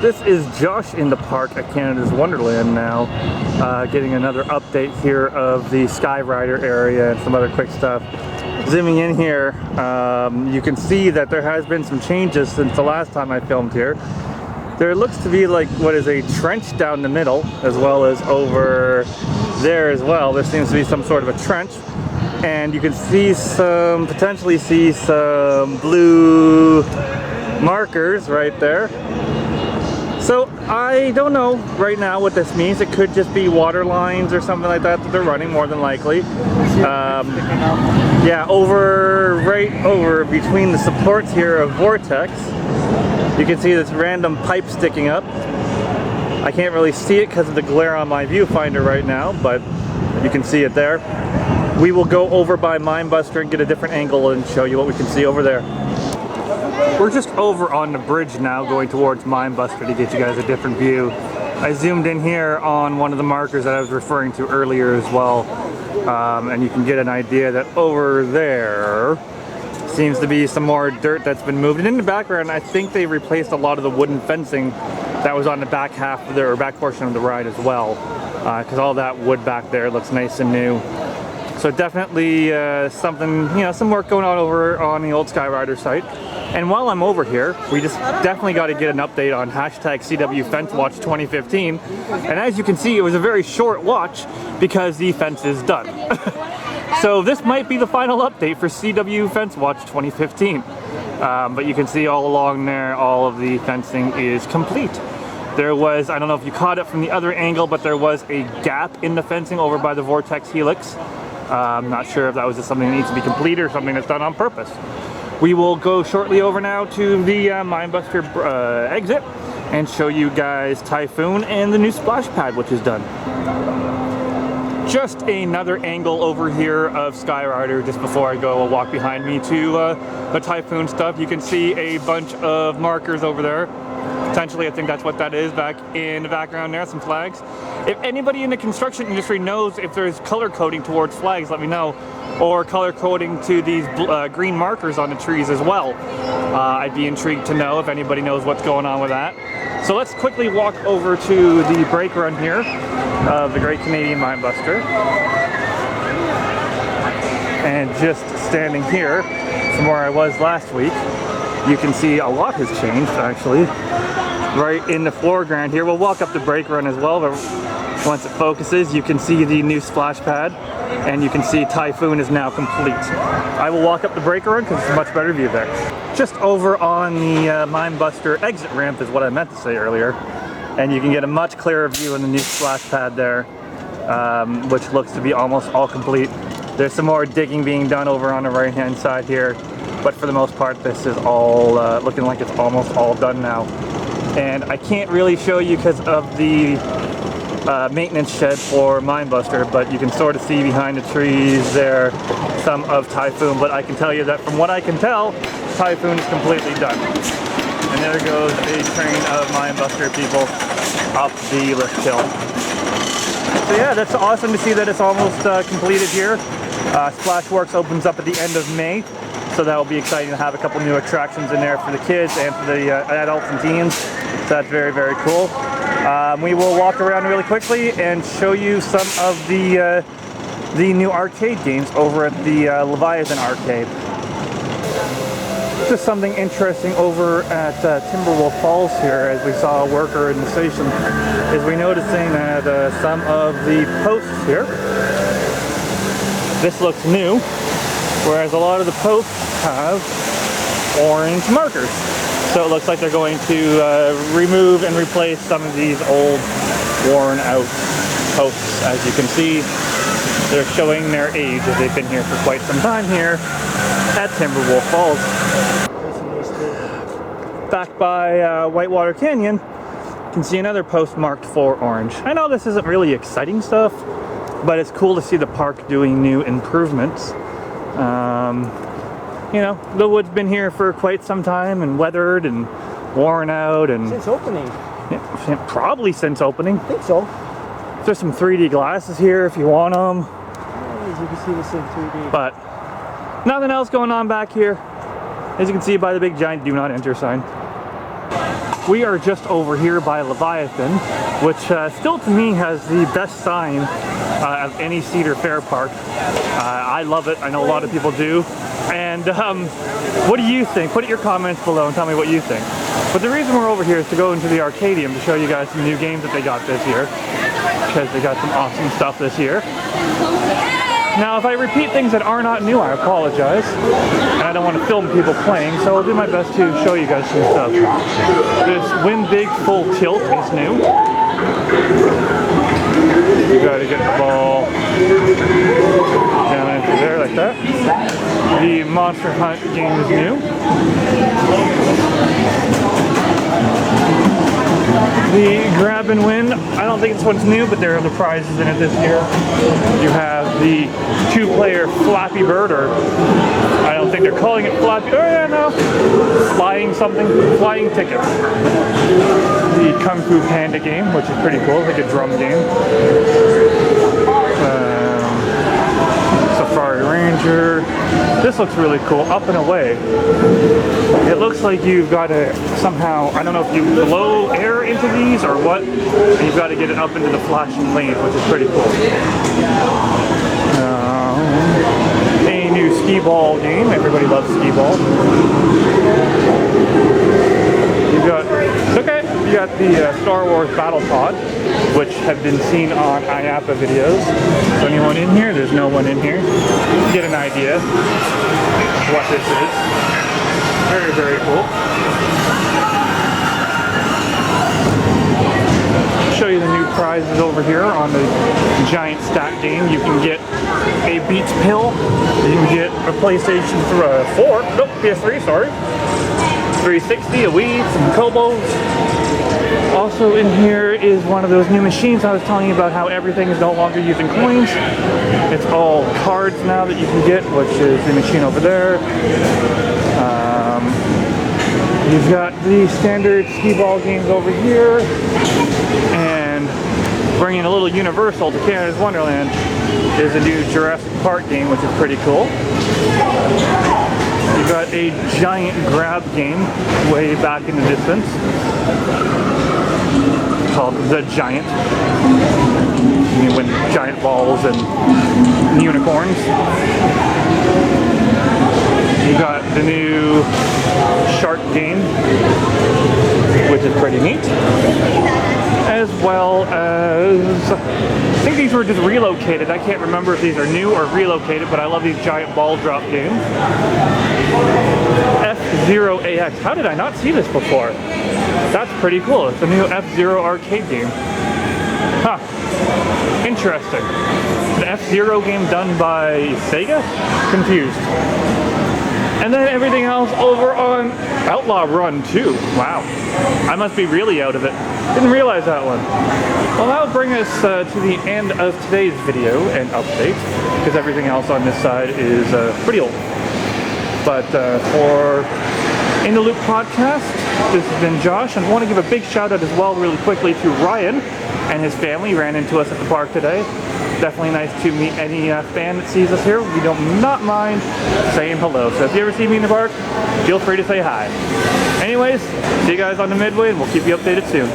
This is Josh in the park at Canada's Wonderland now, getting another update here of the Skyrider area and some other quick stuff. Zooming in here, you can see that there has been some changes since the last time I filmed here. There looks to be like what is a trench down the middle, as well as over there as well. There seems to be some sort of a trench, and you can see some, potentially see some blue markers right there. So I don't know right now what this means. It could just be water lines or something like that they're running, more than likely. Yeah, right over between the supports here of Vortex, you can see this random pipe sticking up. I can't really see it because of the glare on my viewfinder right now, but you can see it there. We will go over by Mindbuster and get a different angle and show you what we can see over there. We're just over on the bridge now, going towards Mindbuster to get you guys a different view. I zoomed in here on one of the markers that I was referring to earlier as well, and you can get an idea that over there seems to be some more dirt that's been moved. And in the background, I think they replaced a lot of the wooden fencing that was on the back half of or back portion of the ride as well, because all that wood back there looks nice and new. So definitely something, some work going on over on the old Skyrider site. And while I'm over here, we just definitely got to get an update on hashtag CW Fence Watch 2015. And as you can see, it was a very short watch because the fence is done. So this might be the final update for CW Fence Watch 2015. But you can see all along there, all of the fencing is complete. There was, I don't know if you caught it from the other angle, but there was a gap in the fencing over by the Vortex Helix. I'm not sure if that was just something that needs to be completed or something that's done on purpose. We will go shortly over now to the Mindbuster exit and show you guys Typhoon and the new splash pad, which is done. Just another angle over here of Skyrider just before I go a walk behind me to the Typhoon stuff. You can see a bunch of markers over there. Potentially, I think that's what that is back in the background there, some flags. If anybody in the construction industry knows if there's color coding towards flags, let me know. Or color coding to these green markers on the trees as well. I'd be intrigued to know if anybody knows what's going on with that. So let's quickly walk over to the brake run here of the Great Canadian Mindbuster. And just standing here from where I was last week, you can see a lot has changed actually. Right in the foreground here. We'll walk up the brake run as well, but once it focuses, you can see the new splash pad, and you can see Typhoon is now complete. I will walk up the brake run because it's a much better view there. Just over on the Mindbuster exit ramp is what I meant to say earlier, and you can get a much clearer view in the new splash pad there, which looks to be almost all complete. There's some more digging being done over on the right hand side here, but for the most part this is all looking like it's almost all done now. And I can't really show you because of the maintenance shed for Mindbuster, but you can sort of see behind the trees there some of Typhoon. But I can tell you that from what I can tell, Typhoon is completely done. And there goes a train of Mindbuster people up the lift hill. So yeah, that's awesome to see that it's almost completed here. Splashworks opens up at the end of May. So that will be exciting to have a couple new attractions in there for the kids and for the adults and teens. So that's very, very cool. We will walk around really quickly and show you some of the new arcade games over at the Leviathan arcade. Just something interesting over at Timberwolf Falls here, as we saw a worker in the station, is we noticing that some of the posts here, this looks new, whereas a lot of the posts have orange markers. So it looks like they're going to remove and replace some of these old, worn out posts. As you can see, they're showing their age as they've been here for quite some time here at Timberwolf Falls. Back by Whitewater Canyon, you can see another post marked for orange. I know this isn't really exciting stuff, but it's cool to see the park doing new improvements. The wood's been here for quite some time and weathered and worn out and... Since opening. Yeah, probably since opening. I think so. There's some 3D glasses here if you want them. As you can see this in 3D. But nothing else going on back here. As you can see by the big giant do not enter sign. we are just over here by Leviathan, which still to me has the best sign of any Cedar Fair park. I love it. I know a lot of people do. And what do you think? Put your comments below and tell me what you think. But the reason we're over here is to go into the Arcadium to show you guys some new games that they got this year, because they got some awesome stuff this year. Now, if I repeat things that are not new, I apologize. And I don't want to film people playing, so I'll do my best to show you guys some stuff. This Win Big Full Tilt is new. You gotta get the ball down into there like that. The Monster Hunt game is new. The Grab and Win, I don't think this one's new, but there are the prizes in it this year. You have the 2-player Flappy Bird, or I don't think they're calling it Flappy, oh yeah, no, flying something, flying tickets. The Kung Fu Panda game, which is pretty cool, like a drum game. Safari Ranger. This looks really cool. Up and Away. It looks like you've got to somehow, I don't know if you blow air into these or what, and you've got to get it up into the flashing lanes, which is pretty cool. A new skee ball game. Everybody loves skee ball. You've got, okay, you got the Star Wars Battle Pod, which have been seen on IAPA videos. Is anyone in here? There's no one in here. You get an idea of what this is. Very, very cool. Show you the new prizes over here on the giant stack game. You can get a Beats pill. You can get a PlayStation 4. Nope, PS3, sorry. 360, a Wii, some Kobos. Also in here is one of those new machines I was telling you about, how everything is no longer using coins. It's all cards now that you can get, which is the machine over there. You've got the standard skee ball games over here. And bringing a little universal to Canada's Wonderland is a new Jurassic Park game, which is pretty cool. You've got a giant grab game way back in the distance called The Giant. You win giant balls and unicorns. You got the new shark game, which is pretty neat. As well as, I think these were just relocated. I can't remember if these are new or relocated, but I love these giant ball drop games. F-Zero AX. How did I not see this before? That's pretty cool. It's a new F-Zero arcade game. Huh. Interesting. An F-Zero game done by Sega? Confused. And then everything else over on Outlaw Run 2. Wow. I must be really out of it. Didn't realize that one. Well, that'll bring us to the end of today's video and update, because everything else on this side is pretty old. But for In the Loop podcast, this has been Josh, and I want to give a big shout out as well really quickly to Ryan and his family. He ran into us at the park today. Definitely nice to meet any fan that sees us here. We don't not mind saying hello. So if you ever see me in the park, feel free to say hi. Anyways, see you guys on the Midway, and we'll keep you updated soon.